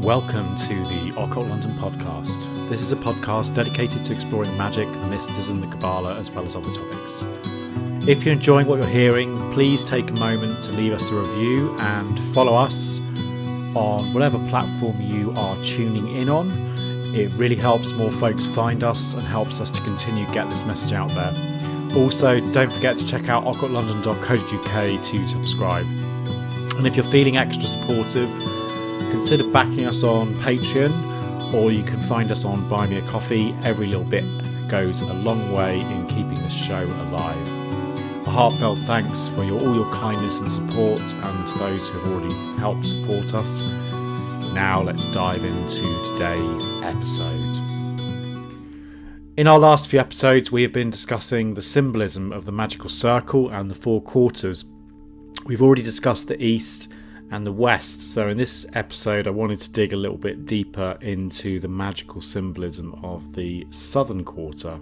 Welcome to the Occult London Podcast. This is a podcast dedicated to exploring magic, mysticism, the Kabbalah, as well as other topics. If you're enjoying what you're hearing, please take a moment to leave us a review and follow us on whatever platform you are tuning in on. It really helps more folks find us and helps us to continue to get this message out there. Also, don't forget to check out occultlondon.co.uk to subscribe. And if you're feeling extra supportive, consider backing us on Patreon, or you can find us on Buy Me a Coffee. Every little bit goes a long way in keeping this show alive. A heartfelt thanks for all your kindness and support, and to those who have already helped support us. Now let's dive into today's episode. In our last few episodes, we have been discussing the symbolism of the magical circle and the four quarters. We've already discussed the East and the West, so in this episode I wanted to dig a little bit deeper into the magical symbolism of the Southern Quarter.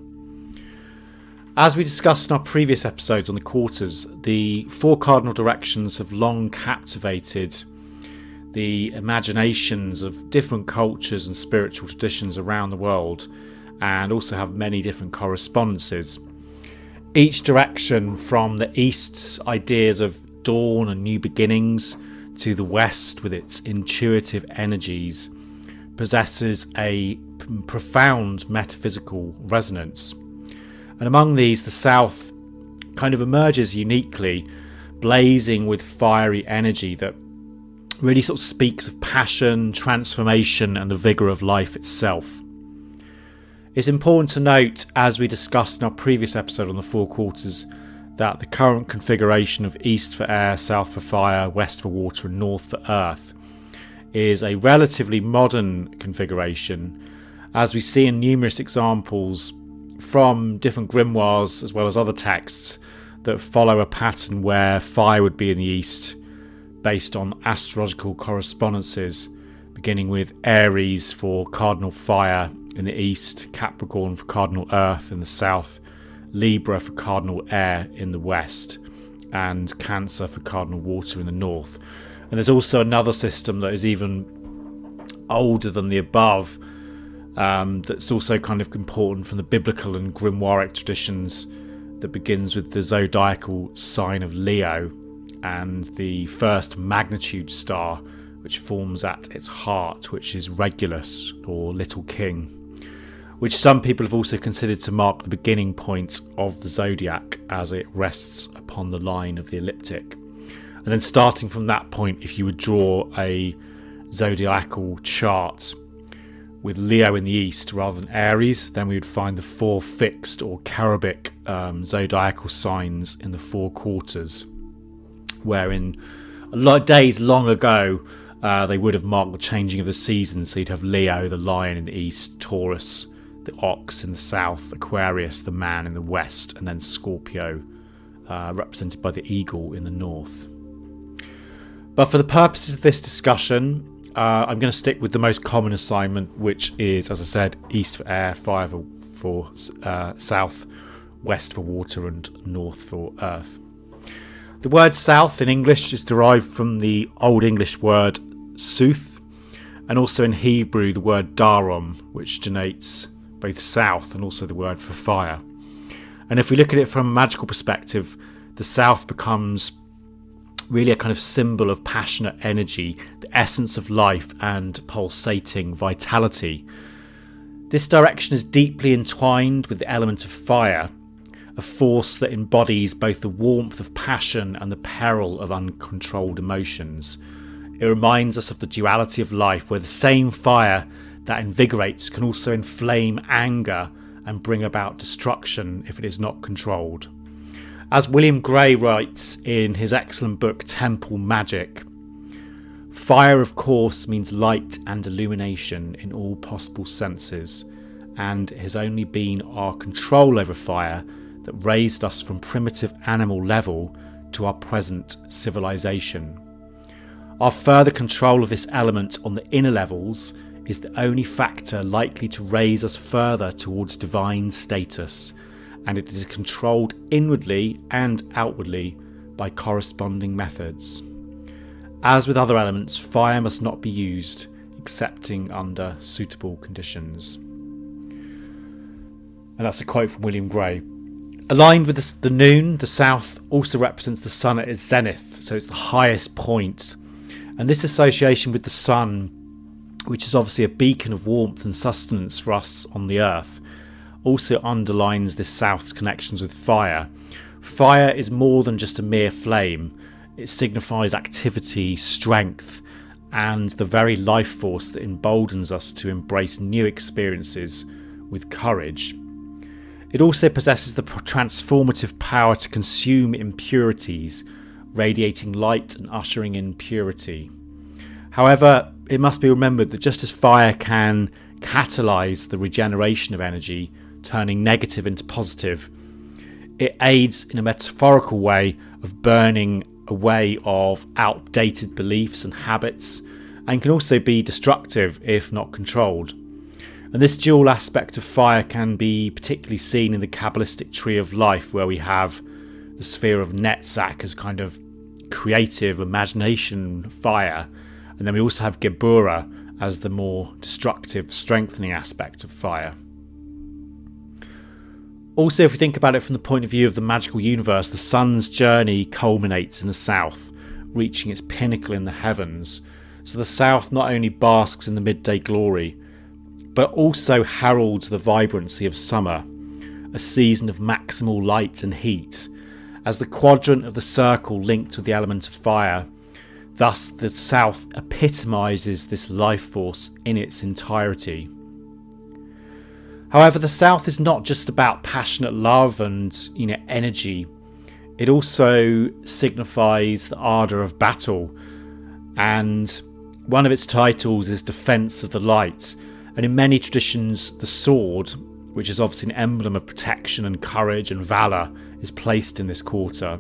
As we discussed in our previous episodes on the quarters, the four cardinal directions have long captivated the imaginations of different cultures and spiritual traditions around the world, and also have many different correspondences. Each direction, from the East's ideas of dawn and new beginnings to the West with its intuitive energies, possesses a profound metaphysical resonance. And among these, the South kind of emerges uniquely, blazing with fiery energy that really sort of speaks of passion, transformation, and the vigour of life itself. It's important to note, as we discussed in our previous episode on the four quarters, that the current configuration of East for air, South for fire, West for water, and North for earth is a relatively modern configuration, as we see in numerous examples from different grimoires as well as other texts that follow a pattern where fire would be in the East based on astrological correspondences, beginning with Aries for cardinal fire in the East, Capricorn for cardinal earth in the South, Libra for cardinal air in the West, and Cancer for cardinal water in the North. And there's also another system that is even older than the above, that's also kind of important from the biblical and grimoire traditions, that begins with the zodiacal sign of Leo and the first magnitude star, which forms at its heart, which is Regulus, or Little King, which some people have also considered to mark the beginning point of the zodiac, as it rests upon the line of the ecliptic. And then starting from that point, if you would draw a zodiacal chart with Leo in the East rather than Aries, then we would find the four fixed or cherubic zodiacal signs in the four quarters, wherein a lot of days long ago they would have marked the changing of the seasons. So you'd have Leo, the lion, in the East, Taurus, the ox in the South, Aquarius, the man, in the West, and then Scorpio, represented by the eagle, in the North. But for the purposes of this discussion, I'm going to stick with the most common assignment, which is, as I said, East for air, fire for South, West for water, and North for earth. The word South in English is derived from the Old English word Suth, and also in Hebrew the word Darom, which denotes both south and also the word for fire. And if we look at it from a magical perspective, the South becomes really a kind of symbol of passionate energy, the essence of life, and pulsating vitality. This direction is deeply entwined with the element of fire, a force that embodies both the warmth of passion and the peril of uncontrolled emotions. It reminds us of the duality of life, where the same fire that invigorates can also inflame anger and bring about destruction if it is not controlled. As William Gray writes in his excellent book Temple Magic, fire of course means light and illumination in all possible senses, and it has only been our control over fire that raised us from primitive animal level to our present civilization. Our further control of this element on the inner levels is the only factor likely to raise us further towards divine status, and it is controlled inwardly and outwardly by corresponding methods. As with other elements, fire must not be used. accepting under suitable conditions. And that's a quote from William Gray. Aligned with the noon, the south also represents the sun at its zenith, so it's the highest point. And this association with the sun, which is obviously a beacon of warmth and sustenance for us on the earth, also underlines this south's connections with fire. Fire is more than just a mere flame. It signifies activity, strength, and the very life force that emboldens us to embrace new experiences with courage. It also possesses the transformative power to consume impurities, radiating light and ushering in purity. However, it must be remembered that just as fire can catalyse the regeneration of energy, turning negative into positive, it aids in a metaphorical way of burning away of outdated beliefs and habits, and can also be destructive if not controlled. And this dual aspect of fire can be particularly seen in the Kabbalistic tree of life, where we have the sphere of Netzach as kind of creative imagination fire, and then we also have Geburah as the more destructive, strengthening aspect of fire. Also, if we think about it from the point of view of the magical universe, the sun's journey culminates in the south, reaching its pinnacle in the heavens. So the south not only basks in the midday glory, but also heralds the vibrancy of summer, a season of maximal light and heat, as the quadrant of the circle linked with the element of fire. Thus, the south epitomises this life force in its entirety. However, the south is not just about passionate love and energy. It also signifies the ardour of battle, and one of its titles is Defence of the Light. And in many traditions, the sword, which is obviously an emblem of protection and courage and valour, is placed in this quarter.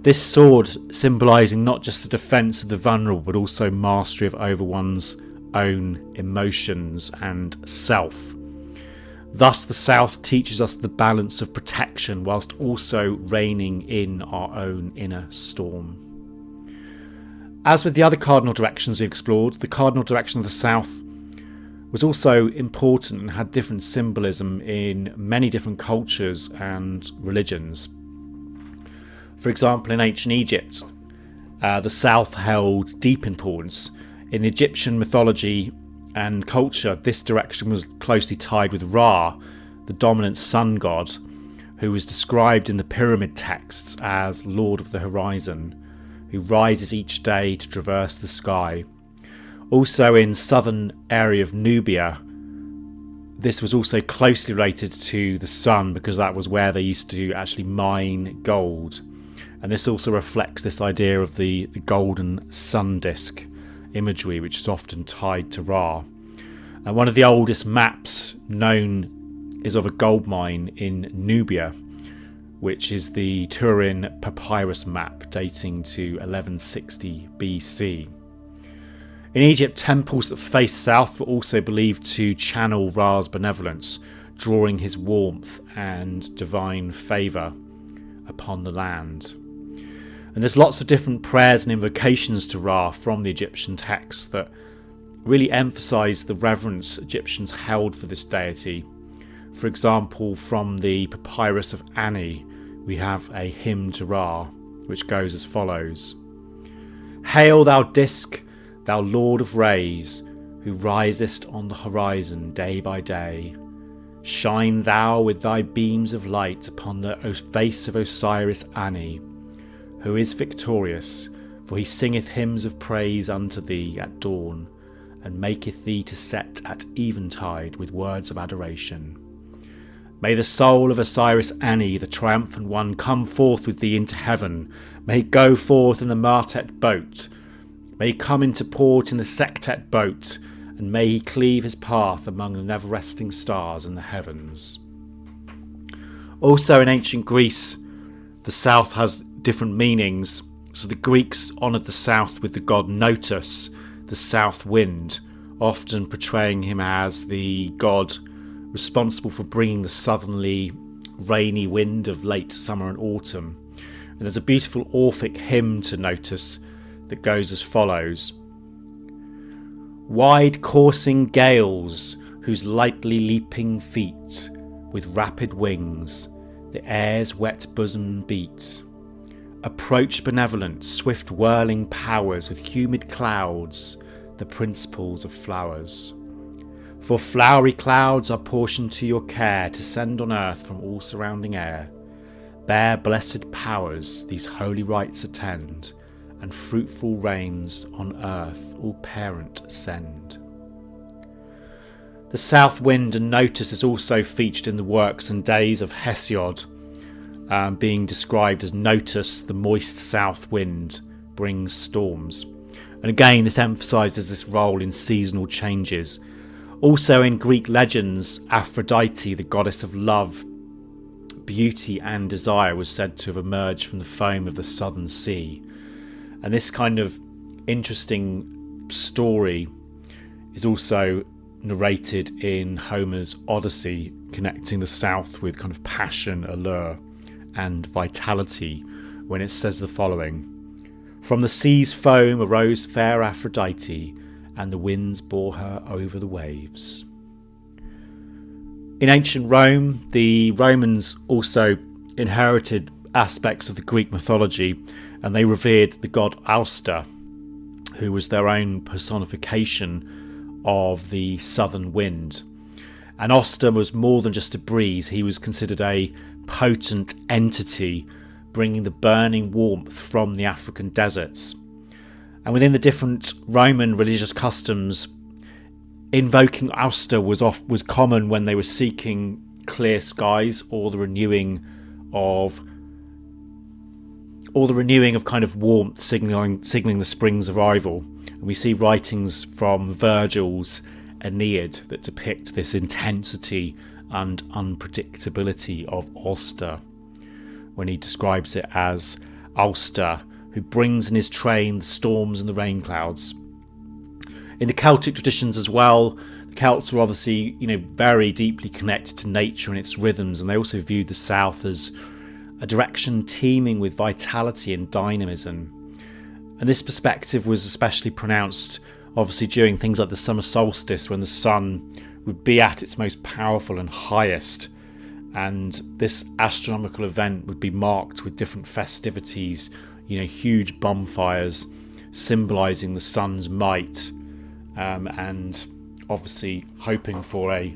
This sword symbolising not just the defence of the vulnerable, but also mastery over one's own emotions and self. Thus, the South teaches us the balance of protection whilst also reining in our own inner storm. As with the other cardinal directions we explored, the cardinal direction of the South was also important and had different symbolism in many different cultures and religions. For example, in ancient Egypt, the south held deep importance. In the Egyptian mythology and culture, this direction was closely tied with Ra, the dominant sun god, who was described in the pyramid texts as Lord of the Horizon, who rises each day to traverse the sky. Also in southern area of Nubia, this was also closely related to the sun, because that was where they used to actually mine gold. And this also reflects this idea of the golden sun disk imagery, which is often tied to Ra. And one of the oldest maps known is of a gold mine in Nubia, which is the Turin papyrus map dating to 1160 BC. In Egypt, temples that face south were also believed to channel Ra's benevolence, drawing his warmth and divine favour upon the land. And there's lots of different prayers and invocations to Ra from the Egyptian texts that really emphasise the reverence Egyptians held for this deity. For example, from the papyrus of Ani, we have a hymn to Ra, which goes as follows. Hail thou disk, thou lord of rays, who risest on the horizon day by day. Shine thou with thy beams of light upon the face of Osiris Ani, who is victorious, for he singeth hymns of praise unto thee at dawn, and maketh thee to set at eventide with words of adoration. May the soul of Osiris Ani, the triumphant one, come forth with thee into heaven. May he go forth in the Martet boat. May he come into port in the Sektet boat, and may he cleave his path among the never-resting stars in the heavens. Also in ancient Greece, the south has different meanings. So the Greeks honoured the south with the god Notus, the south wind, often portraying him as the god responsible for bringing the southerly rainy wind of late summer and autumn. And there's a beautiful Orphic hymn to Notus that goes as follows. Wide coursing gales, whose lightly leaping feet with rapid wings the air's wet bosom beat, approach benevolent, swift whirling powers with humid clouds, the principles of flowers. For flowery clouds are portioned to your care to send on earth from all surrounding air. Bear blessed powers these holy rites attend, and fruitful rains on earth all parent send. The south wind and notice is also featured in the works and days of Hesiod, being described as notice the moist south wind brings storms. And again, this emphasises this role in seasonal changes. Also in Greek legends, Aphrodite, the goddess of love, beauty and desire, was said to have emerged from the foam of the southern sea. And this kind of interesting story is also narrated in Homer's Odyssey, connecting the south with kind of passion, allure and vitality, when it says the following: "From the sea's foam arose fair Aphrodite, and the winds bore her over the waves." In ancient Rome, the Romans also inherited aspects of the Greek mythology, and they revered the god Auster, who was their own personification of the southern wind. And Auster was more than just a breeze. He was considered a potent entity, bringing the burning warmth from the African deserts. And within the different Roman religious customs, invoking Auster was common when they were seeking clear skies or the renewing of kind of warmth, signaling the spring's arrival. And we see writings from Virgil's Aeneid that depict this intensity and unpredictability of Auster, when he describes it as Auster, who brings in his train the storms and the rain clouds. In the Celtic traditions as well, the Celts were obviously, very deeply connected to nature and its rhythms, and they also viewed the south as a direction teeming with vitality and dynamism. And this perspective was especially pronounced, obviously, during things like the summer solstice, when the sun would be at its most powerful and highest. And this astronomical event would be marked with different festivities, huge bonfires symbolising the sun's might, and obviously hoping for a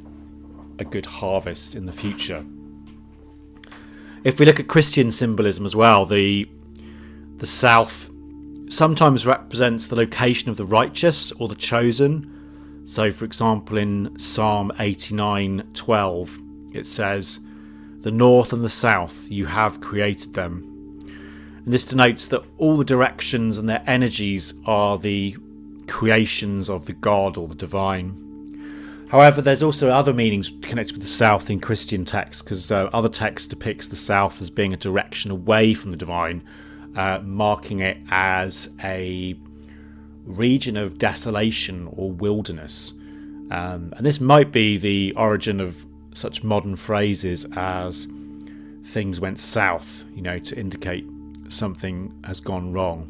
good harvest in the future. If we look at Christian symbolism as well, the south sometimes represents the location of the righteous or the chosen. So, for example, in Psalm 89:12, it says, "The north and the south, you have created them." And this denotes that all the directions and their energies are the creations of the God or the divine. However, there's also other meanings connected with the south in Christian texts, because other texts depicts the south as being a direction away from the divine, marking it as a region of desolation or wilderness. And this might be the origin of such modern phrases as "things went south," to indicate something has gone wrong.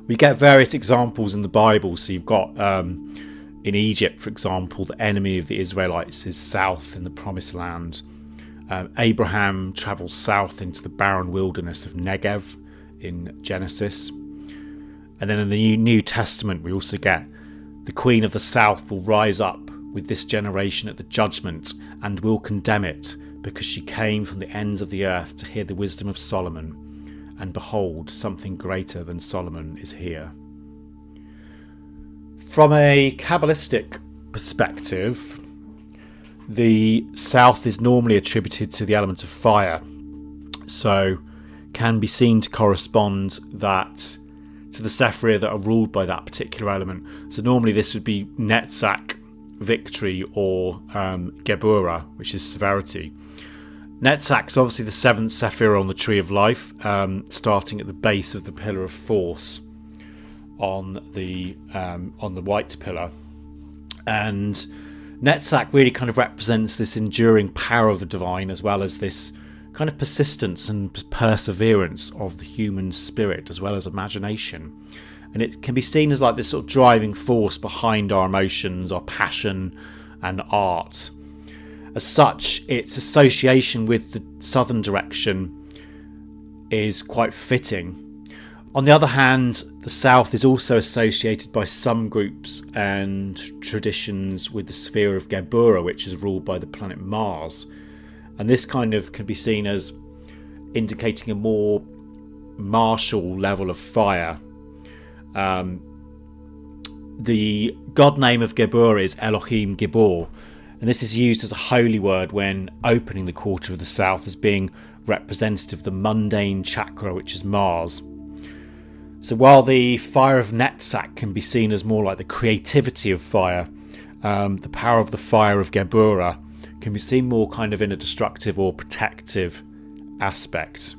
We get various examples in the Bible. So you've got in Egypt, for example, the enemy of the Israelites is south in the Promised Land. Abraham travels south into the barren wilderness of Negev in Genesis. And then in the New Testament, we also get the Queen of the South will rise up with this generation at the judgment and will condemn it, because she came from the ends of the earth to hear the wisdom of Solomon. And behold, something greater than Solomon is here. From a Kabbalistic perspective, the south is normally attributed to the element of fire, so can be seen to correspond that to the Sephirah that are ruled by that particular element. So normally this would be Netzach, victory, or Geburah, which is severity. Netzach is obviously the seventh Sephirah on the Tree of Life, starting at the base of the Pillar of Force on the white pillar. And Netzach really kind of represents this enduring power of the divine, as well as this kind of persistence and perseverance of the human spirit, as well as imagination. and it can be seen as like this sort of driving force behind our emotions, our passion and art. As such, its association with the southern direction is quite fitting. On the other hand, the south is also associated by some groups and traditions with the sphere of Geburah, which is ruled by the planet Mars. And this kind of can be seen as indicating a more martial level of fire. The god name of Geburah is Elohim Gibor, and this is used as a holy word when opening the quarter of the south as being representative of the mundane chakra, which is Mars. So while the fire of Netzach can be seen as more like the creativity of fire, the power of the fire of Geburah can be seen more kind of in a destructive or protective aspect,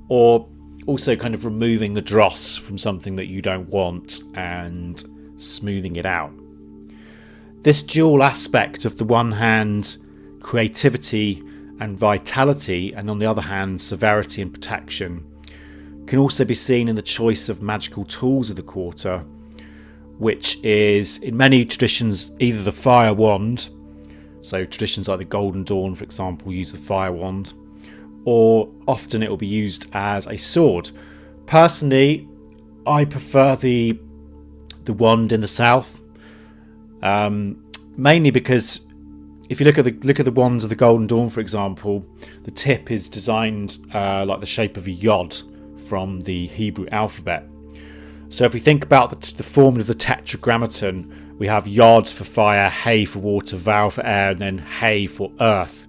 or also kind of removing the dross from something that you don't want and smoothing it out. This dual aspect of the one hand creativity and vitality, and on the other hand severity and protection, can also be seen in the choice of magical tools of the quarter, which is in many traditions either the fire wand, so traditions like the Golden Dawn for example use the fire wand, or often it will be used as a sword. Personally, I prefer the wand in the south, mainly because if you look at the wands of the Golden Dawn, for example, the tip is designed like the shape of a yod from the Hebrew alphabet. So if we think about the formula of the Tetragrammaton, we have yod for fire, hay for water, vowel for air, and then hay for earth.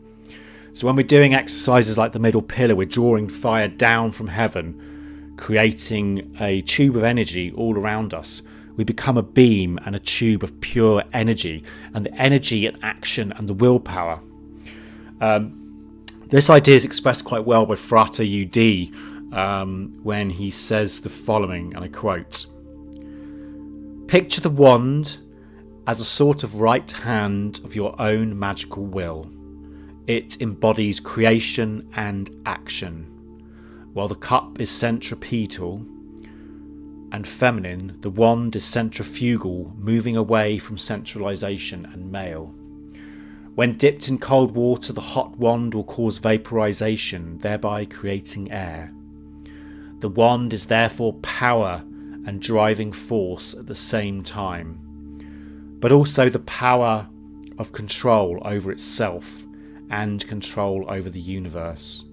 So when we're doing exercises like the middle pillar, we're drawing fire down from heaven, creating a tube of energy all around us. We become a beam and a tube of pure energy, and the energy and action and the willpower. This idea is expressed quite well by Frater UD when he says the following, and I quote: "Picture the wand as a sort of right hand of your own magical will. It embodies creation and action, while the cup is centripetal and feminine. The wand is centrifugal, moving away from centralization and male. When dipped in cold water, the hot wand will cause vaporization, thereby creating air. The wand is therefore power and driving force at the same time, but also the power of control over itself and control over the universe.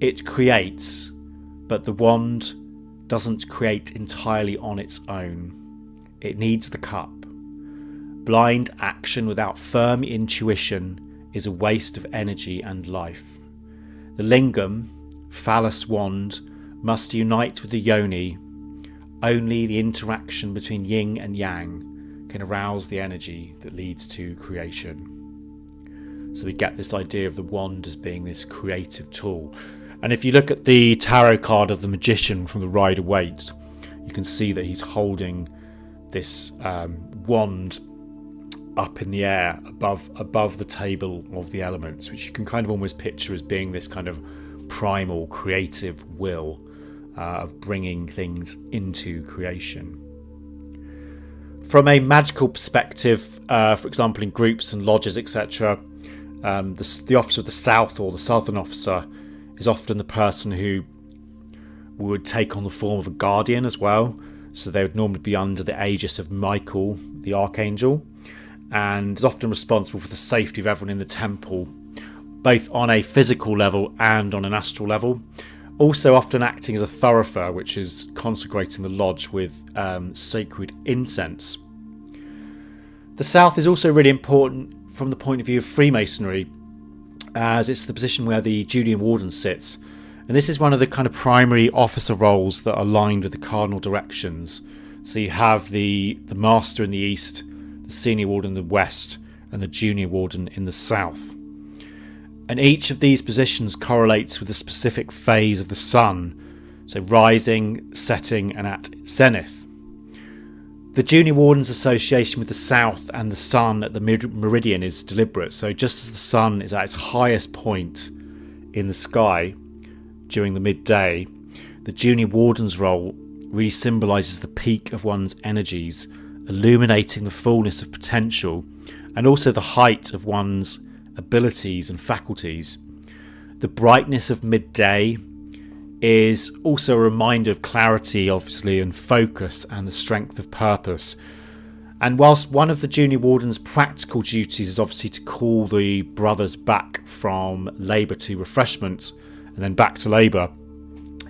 It creates, but the wand doesn't create entirely on its own. It needs the cup. Blind action without firm intuition is a waste of energy and life. The lingam, phallus wand, must unite with the yoni. Only the interaction between yin and yang can arouse the energy that leads to creation." So we get this idea of the wand as being this creative tool. And if you look at the tarot card of the magician from the Rider-Waite, you can see that he's holding this wand up in the air above the table of the elements, which you can kind of almost picture as being this kind of primal creative will of bringing things into creation. From a magical perspective, for example in groups and lodges, etc., the officer of the south, or the southern officer, is often the person who would take on the form of a guardian as well. So they would normally be under the aegis of Michael, the archangel, and is often responsible for the safety of everyone in the temple, both on a physical level and on an astral level. Also often acting as a thurifer, which is consecrating the lodge with sacred incense. The south is also really important from the point of view of Freemasonry, as it's the position where the Judean Warden sits, and this is one of the kind of primary officer roles that are aligned with the cardinal directions. So you have the Master in the east, the Senior Warden in the west, and the Junior Warden in the south. And each of these positions correlates with a specific phase of the sun, so rising, setting, and at zenith. The Junior Warden's association with the south and the sun at the meridian is deliberate. So just as the sun is at its highest point in the sky during the midday, the Junior Warden's role really symbolises the peak of one's energies, illuminating the fullness of potential and also the height of one's abilities and faculties. The brightness of midday is also a reminder of clarity, obviously, and focus and the strength of purpose. And whilst one of the Junior Warden's practical duties is obviously to call the brothers back from labour to refreshment and then back to labour,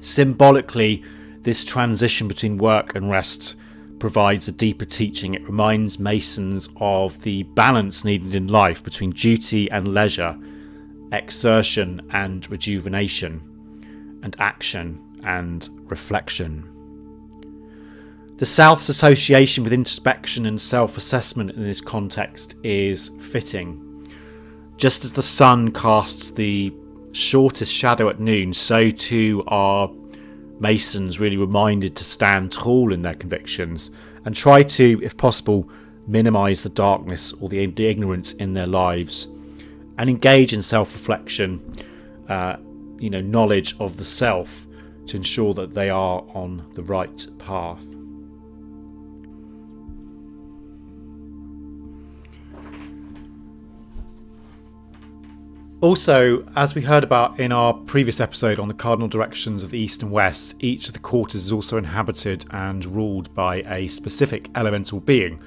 symbolically, this transition between work and rest provides a deeper teaching. It reminds Masons of the balance needed in life between duty and leisure, exertion and rejuvenation, and action and reflection. The South's association with introspection and self-assessment in this context is fitting. Just as the sun casts the shortest shadow at noon, so too are Masons really reminded to stand tall in their convictions and try to, if possible, minimise the darkness or the ignorance in their lives and engage in self-reflection, knowledge of the self to ensure that they are on the right path. Also, as we heard about in our previous episode on the cardinal directions of the East and West, each of the quarters is also inhabited and ruled by a specific elemental being.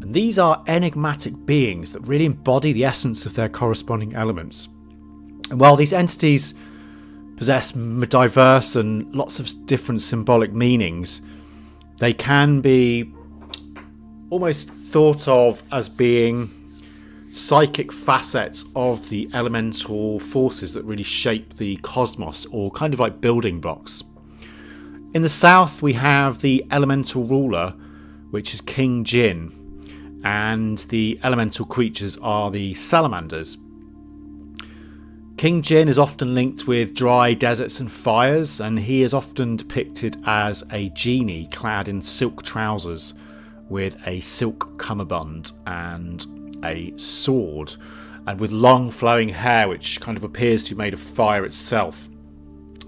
And these are enigmatic beings that really embody the essence of their corresponding elements. And while these entities possess diverse and lots of different symbolic meanings, they can be almost thought of as being psychic facets of the elemental forces that really shape the cosmos, or kind of like building blocks. In the south, we have the elemental ruler, which is King Jin, and the elemental creatures are the salamanders. King Jin is often linked with dry deserts and fires, and he is often depicted as a genie clad in silk trousers with a silk cummerbund and a sword, and with long flowing hair which kind of appears to be made of fire itself.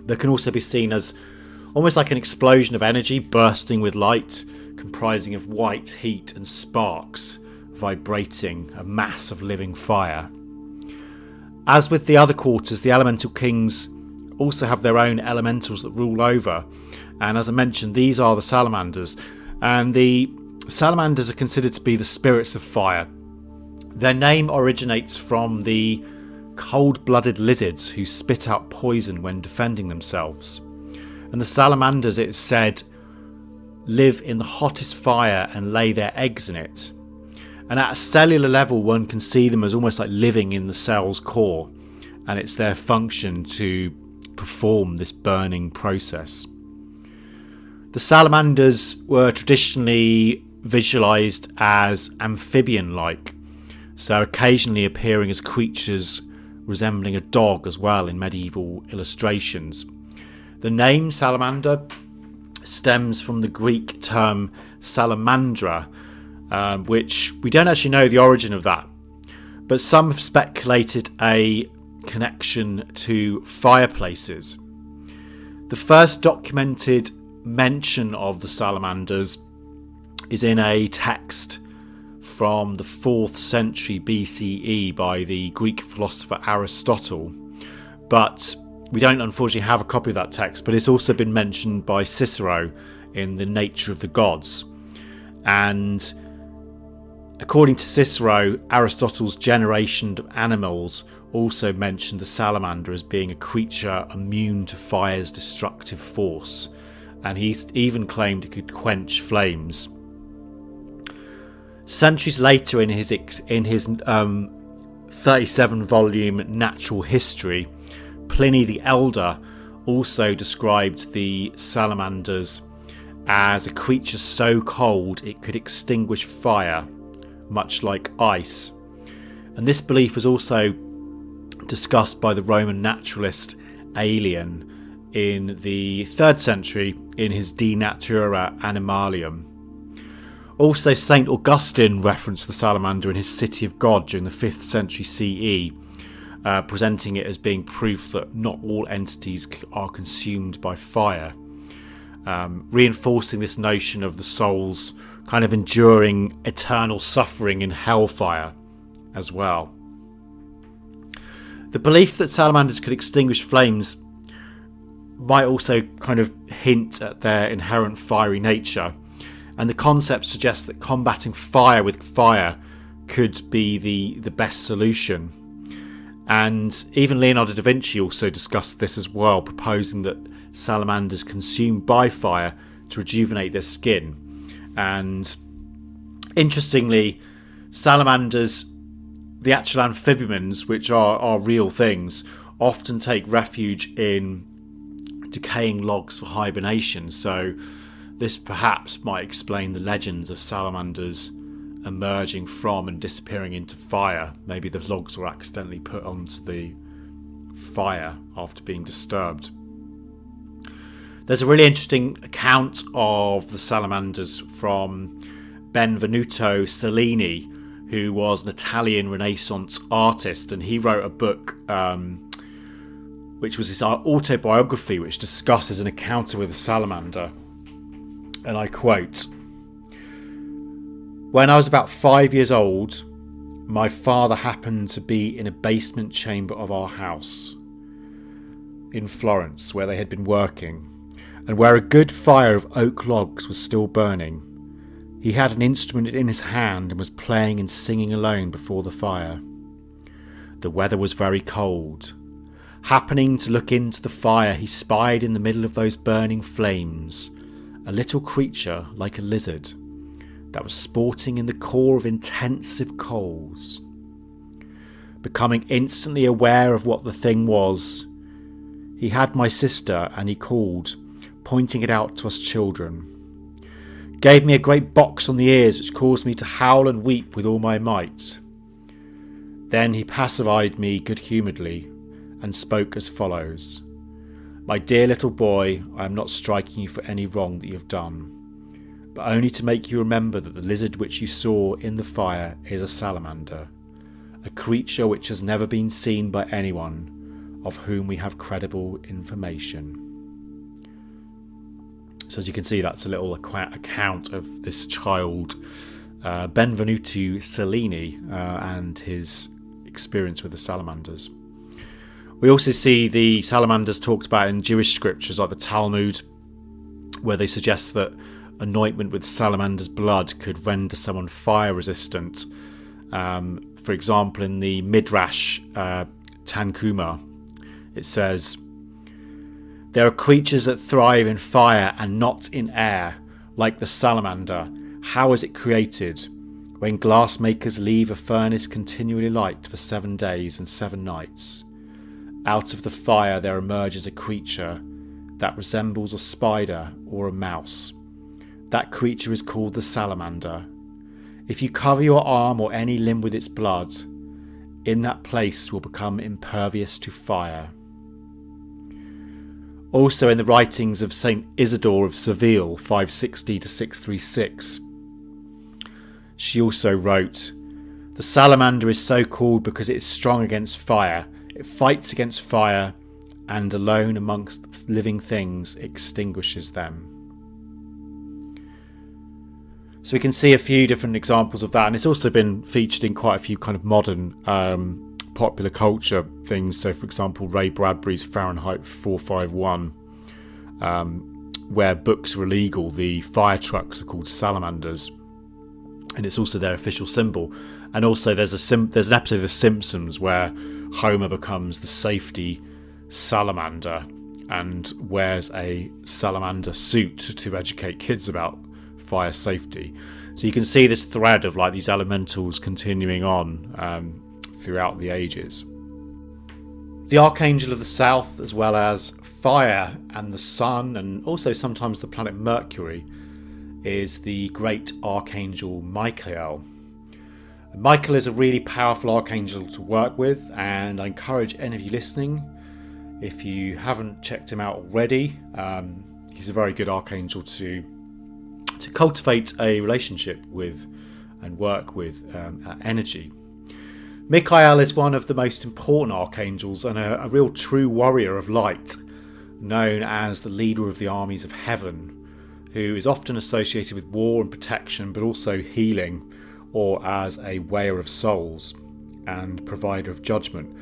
There can also be seen as almost like an explosion of energy bursting with light, comprising of white heat and sparks vibrating, a mass of living fire. As with the other quarters, the elemental kings also have their own elementals that rule over, and as I mentioned, these are the salamanders, and the salamanders are considered to be the spirits of fire. Their name originates from the cold-blooded lizards who spit out poison when defending themselves. And the salamanders, it is said, live in the hottest fire and lay their eggs in it. And at a cellular level, one can see them as almost like living in the cell's core, and it's their function to perform this burning process. The salamanders were traditionally visualised as amphibian-like, so occasionally appearing as creatures resembling a dog as well in medieval illustrations. The name salamander stems from the Greek term salamandra, which we don't actually know the origin of that, but some have speculated a connection to fireplaces. The first documented mention of the salamanders is in a text from the 4th century BCE by the Greek philosopher Aristotle, but we don't unfortunately have a copy of that text. But it's also been mentioned by Cicero in The Nature of the Gods, and according to Cicero, Aristotle's Generation of Animals also mentioned the salamander as being a creature immune to fire's destructive force, and he even claimed it could quench flames. Centuries later, in his 37-volume Natural History, Pliny the Elder also described the salamanders as a creature so cold it could extinguish fire, much like ice. And this belief was also discussed by the Roman naturalist Aelian in the 3rd century in his De Natura Animalium. Also, St. Augustine referenced the salamander in his City of God during the 5th century CE, presenting it as being proof that not all entities are consumed by fire. reinforcing this notion of the soul's kind of enduring eternal suffering in hellfire as well. The belief that salamanders could extinguish flames might also kind of hint at their inherent fiery nature, and the concept suggests that combating fire with fire could be the best solution. And even Leonardo da Vinci also discussed this as well, proposing that salamanders consumed by fire to rejuvenate their skin. And interestingly, salamanders, the actual amphibians, which are real things, often take refuge in decaying logs for hibernation. So this perhaps might explain the legends of salamanders emerging from and disappearing into fire. Maybe the logs were accidentally put onto the fire after being disturbed. There's a really interesting account of the salamanders from Benvenuto Cellini, who was an Italian Renaissance artist, and he wrote a book which was his autobiography, which discusses an encounter with a salamander. And I quote, "When I was about 5 years old, my father happened to be in a basement chamber of our house in Florence, where they had been working, and where a good fire of oak logs was still burning. He had an instrument in his hand and was playing and singing alone before the fire. The weather was very cold. Happening to look into the fire, he spied in the middle of those burning flames a little creature like a lizard that was sporting in the core of intensive coals. Becoming instantly aware of what the thing was, he had my sister and he called, pointing it out to us children. Gave me a great box on the ears which caused me to howl and weep with all my might. Then he pacified me good-humouredly and spoke as follows. My dear little boy, I am not striking you for any wrong that you have done, but only to make you remember that the lizard which you saw in the fire is a salamander, a creature which has never been seen by anyone of whom we have credible information." So as you can see, that's a little account of this child, Benvenuto Cellini, and his experience with the salamanders. We also see the salamanders talked about in Jewish scriptures like the Talmud, where they suggest that anointment with salamander's blood could render someone fire resistant. For example, in the Midrash Tanhuma, it says, "There are creatures that thrive in fire and not in air, like the salamander. How is it created? When glassmakers leave a furnace continually light for 7 days and 7 nights. Out of the fire there emerges a creature that resembles a spider or a mouse. That creature is called the salamander. If you cover your arm or any limb with its blood, in that place will become impervious to fire." Also in the writings of Saint Isidore of Seville, 560 to 636, she also wrote, "The salamander is so called because it is strong against fire. It fights against fire and alone amongst living things extinguishes them." So we can see a few different examples of that, and it's also been featured in quite a few kind of modern popular culture things. So for example, Ray Bradbury's Fahrenheit 451, where books were illegal, the fire trucks are called salamanders, and it's also their official symbol. And also there's an episode of The Simpsons where Homer becomes the safety salamander and wears a salamander suit to educate kids about fire safety. So you can see this thread of like these elementals continuing on throughout the ages. The Archangel of the South, as well as fire and the sun, and also sometimes the planet Mercury, is the great Archangel Michael. Michael is a really powerful archangel to work with, and I encourage any of you listening, if you haven't checked him out already, he's a very good archangel to cultivate a relationship with and work with energy. Michael is one of the most important archangels and a real true warrior of light, known as the leader of the armies of heaven, who is often associated with war and protection, but also healing, or as a weigher of souls and provider of judgment.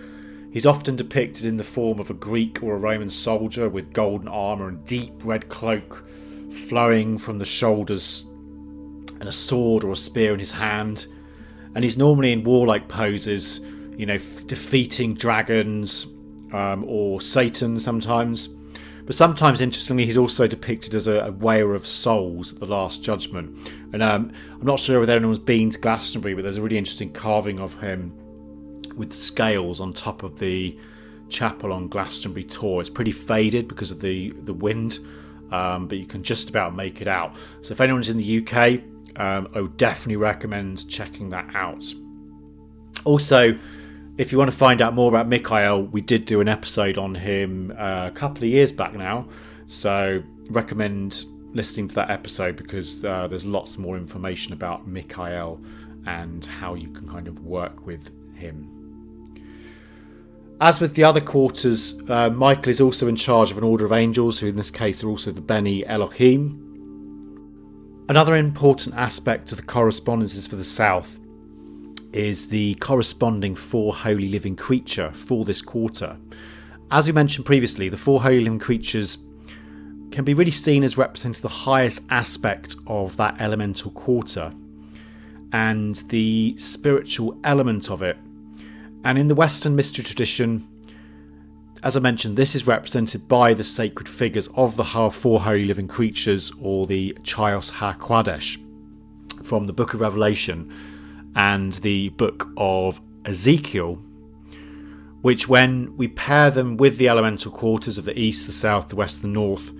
He's often depicted in the form of a Greek or a Roman soldier with golden armour and deep red cloak flowing from the shoulders, and a sword or a spear in his hand. And he's normally in warlike poses, defeating dragons or Satan sometimes. But sometimes, interestingly, he's also depicted as a weigher of souls at the Last Judgment. And I'm not sure whether anyone's been to Glastonbury, but there's a really interesting carving of him with scales on top of the chapel on Glastonbury Tor. It's pretty faded because of the wind, but you can just about make it out. So if anyone's in the UK, I would definitely recommend checking that out. Also, if you want to find out more about Michael, we did do an episode on him a couple of years back now, so recommend listening to that episode because there's lots more information about Michael and how you can kind of work with him. As with the other quarters, Michael is also in charge of an order of angels, who in this case are also the Beni Elohim. Another important aspect of the correspondences for the South is the corresponding four holy living creature for this quarter. As we mentioned previously, the four holy living creatures can be really seen as representing the highest aspect of that elemental quarter and the spiritual element of it. And in the Western mystery tradition, as I mentioned, this is represented by the sacred figures of the four holy living creatures, or the Chios HaKodesh, from the Book of Revelation and the Book of Ezekiel, which, when we pair them with the elemental quarters of the East, the South, the West, the North,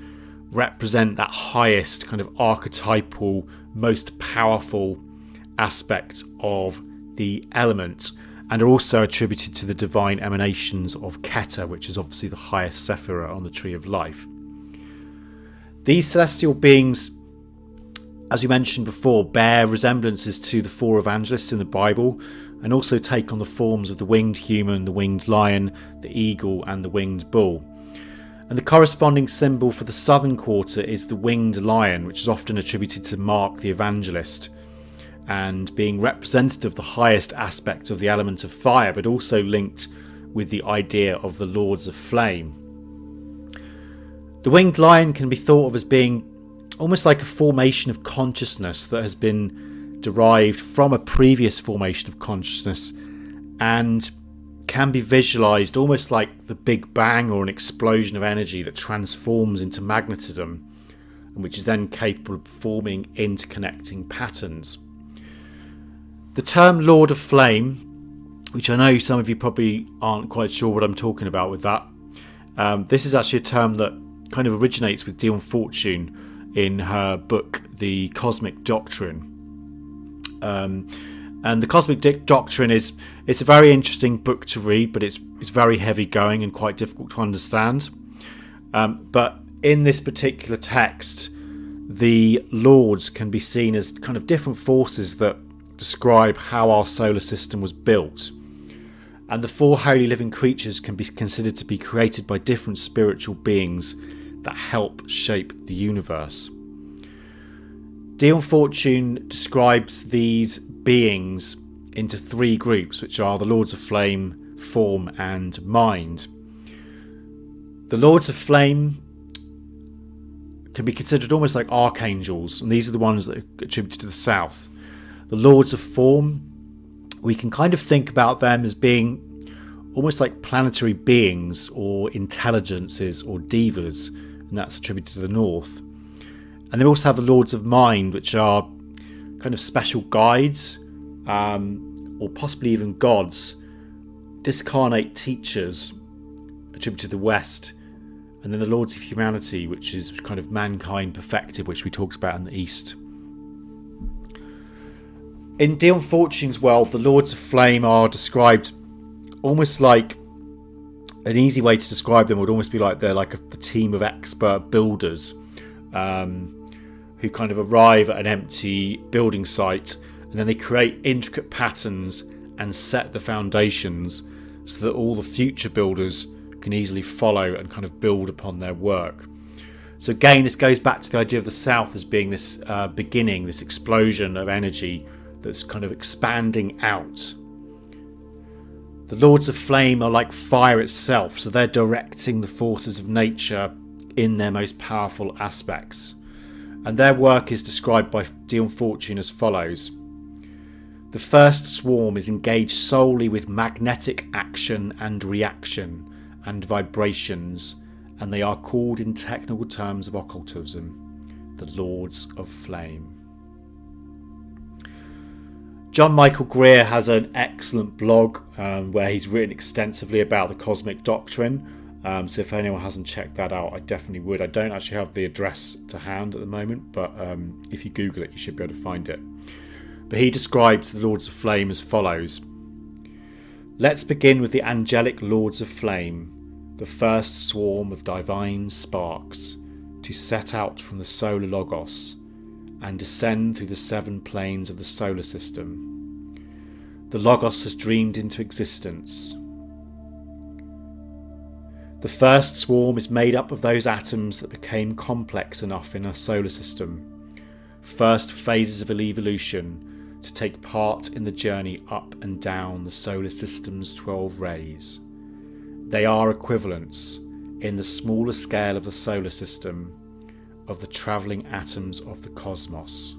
represent that highest kind of archetypal, most powerful aspect of the element, and are also attributed to the divine emanations of Keter, which is obviously the highest Sephirah on the Tree of Life. These celestial beings, as you mentioned before, bear resemblances to the four evangelists in the Bible, and also take on the forms of the winged human, the winged lion, the eagle, and the winged bull. And the corresponding symbol for the southern quarter is the winged lion, which is often attributed to Mark the evangelist, and being representative of the highest aspect of the element of fire, but also linked with the idea of the lords of flame. The winged lion can be thought of as being almost like a formation of consciousness that has been derived from a previous formation of consciousness, and can be visualized almost like the Big Bang, or an explosion of energy that transforms into magnetism, and which is then capable of forming interconnecting patterns. The term Lord of Flame, which I know some of you probably aren't quite sure what I'm talking about with that, this is actually a term that kind of originates with Dion Fortune in her book The Cosmic Doctrine. And The Cosmic Doctrine it's a very interesting book to read, but it's very heavy going and quite difficult to understand. But in this particular text, the lords can be seen as kind of different forces that describe how our solar system was built. And the four holy living creatures can be considered to be created by different spiritual beings that help shape the universe. Dion Fortune describes these beings into three groups, which are the Lords of Flame, Form, and Mind. The Lords of Flame can be considered almost like archangels, and these are the ones that are attributed to the South. The Lords of Form, we can kind of think about them as being almost like planetary beings or intelligences or devas, and that's attributed to the North. And they also have the Lords of Mind, which are kind of special guides, or possibly even gods, discarnate teachers, attributed to the West. And then the Lords of Humanity, which is kind of mankind perfected, which we talked about in the East. In Dion Fortune's world, the Lords of Flame are described almost like, an easy way to describe them would almost be like they're like the team of expert builders who kind of arrive at an empty building site, and then they create intricate patterns and set the foundations so that all the future builders can easily follow and kind of build upon their work. So again, this goes back to the idea of the South as being this beginning, this explosion of energy that's kind of expanding out. The Lords of Flame are like fire itself, so they're directing the forces of nature in their most powerful aspects. And their work is described by Dion Fortune as follows. The first swarm is engaged solely with magnetic action and reaction and vibrations, and they are called in technical terms of occultism, the Lords of Flame. John Michael Greer has an excellent blog where he's written extensively about the cosmic doctrine. So if anyone hasn't checked that out, I definitely would. I don't actually have the address to hand at the moment, but if you Google it, you should be able to find it. But he describes the Lords of Flame as follows. Let's begin with the angelic Lords of Flame, the first swarm of divine sparks, to set out from the solar logos and descend through the 7 planes of the solar system. The logos has dreamed into existence. The first swarm is made up of those atoms that became complex enough in our solar system, first phases of evolution, to take part in the journey up and down the solar system's 12 rays. They are equivalents, in the smaller scale of the solar system, of the travelling atoms of the cosmos,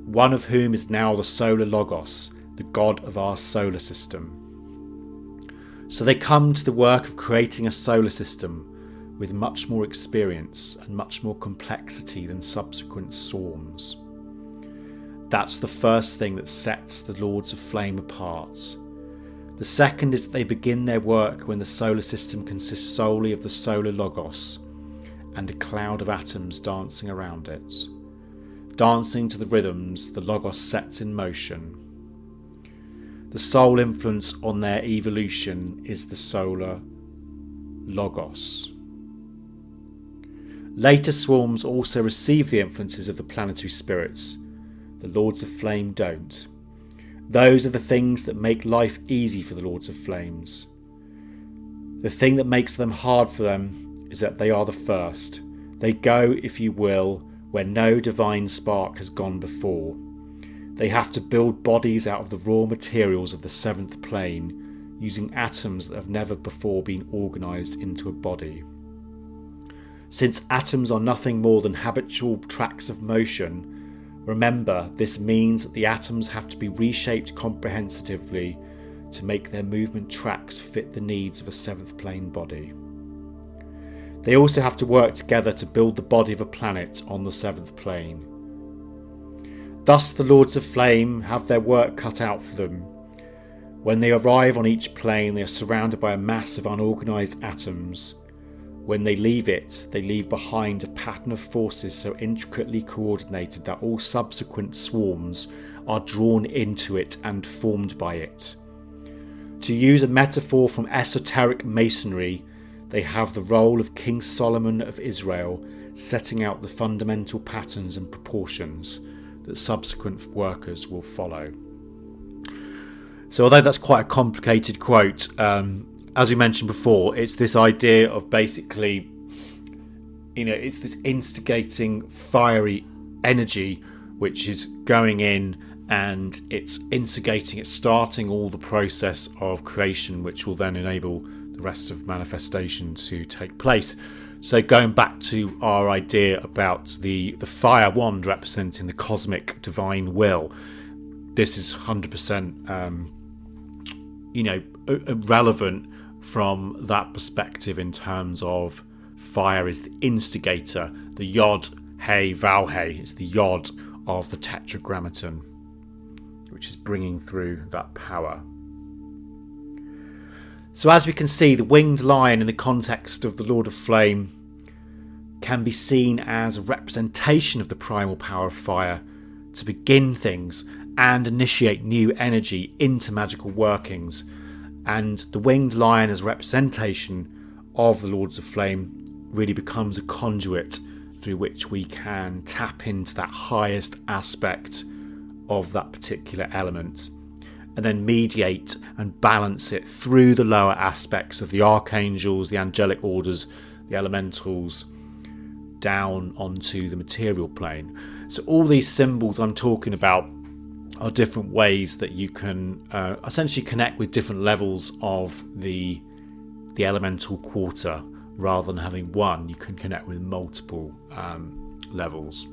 one of whom is now the solar logos, the god of our solar system. So they come to the work of creating a solar system with much more experience and much more complexity than subsequent swarms. That's the first thing that sets the Lords of Flame apart. The second is that they begin their work when the solar system consists solely of the solar logos and a cloud of atoms dancing around it. Dancing to the rhythms the logos sets in motion. The sole influence on their evolution is the solar logos. Later swarms also receive the influences of the planetary spirits. The Lords of Flame don't. Those are the things that make life easy for the Lords of Flames. The thing that makes them hard for them is that they are the first. They go, if you will, where no divine spark has gone before. They have to build bodies out of the raw materials of the 7th plane, using atoms that have never before been organised into a body. Since atoms are nothing more than habitual tracks of motion, remember this means that the atoms have to be reshaped comprehensively to make their movement tracks fit the needs of a 7th plane body. They also have to work together to build the body of a planet on the 7th plane. Thus the Lords of Flame have their work cut out for them. When they arrive on each plane, they are surrounded by a mass of unorganised atoms. When they leave it, they leave behind a pattern of forces so intricately coordinated that all subsequent swarms are drawn into it and formed by it. To use a metaphor from esoteric masonry, they have the role of King Solomon of Israel, setting out the fundamental patterns and proportions that subsequent workers will follow. So although that's quite a complicated quote, as we mentioned before, it's this idea of basically, it's this instigating fiery energy which is going in and it's instigating, it's starting all the process of creation, which will then enable the rest of manifestation to take place. So going back to our idea about the fire wand representing the cosmic divine will, this is 100% relevant from that perspective in terms of fire is the instigator, the yod hey vau hey, it's the yod of the tetragrammaton, which is bringing through that power. So as we can see, the winged lion in the context of the Lord of Flame can be seen as a representation of the primal power of fire to begin things and initiate new energy into magical workings. And the winged lion as a representation of the Lords of Flame really becomes a conduit through which we can tap into that highest aspect of that particular element and then mediate and balance it through the lower aspects of the archangels, the angelic orders, the elementals, down onto the material plane. So all these symbols I'm talking about are different ways that you can essentially connect with different levels of the elemental quarter. Rather than having one, you can connect with multiple levels.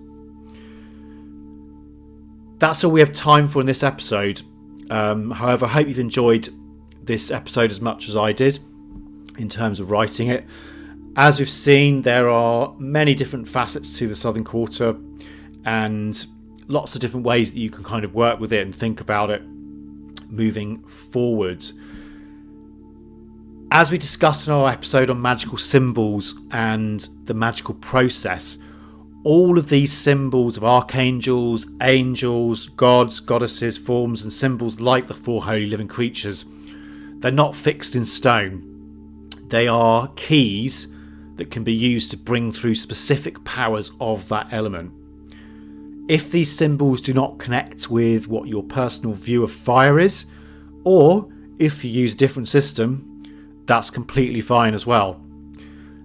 That's all we have time for in this episode. However, I hope you've enjoyed this episode as much as I did in terms of writing it. As we've seen, there are many different facets to the Southern Quarter and lots of different ways that you can kind of work with it and think about it moving forward. As we discussed in our episode on magical symbols and the magical process, all of these symbols of archangels, angels, gods, goddesses, forms and symbols like the four holy living creatures, they're not fixed in stone. They are keys that can be used to bring through specific powers of that element. If these symbols do not connect with what your personal view of fire is, or if you use a different system, that's completely fine as well.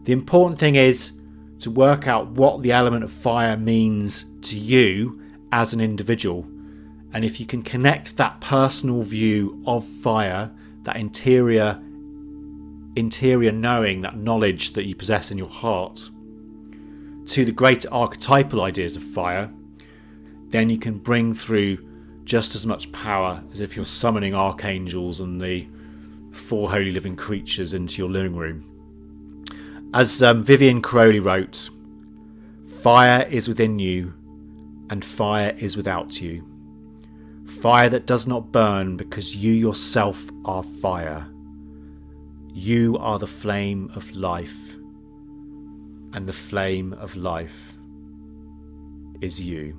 The important thing is to work out what the element of fire means to you as an individual. And if you can connect that personal view of fire, that interior knowing, that knowledge that you possess in your heart, to the greater archetypal ideas of fire, then you can bring through just as much power as if you're summoning archangels and the four holy living creatures into your living room. As Vivian Crowley wrote, "Fire is within you, and fire is without you. Fire that does not burn because you yourself are fire. You are the flame of life, and the flame of life is you."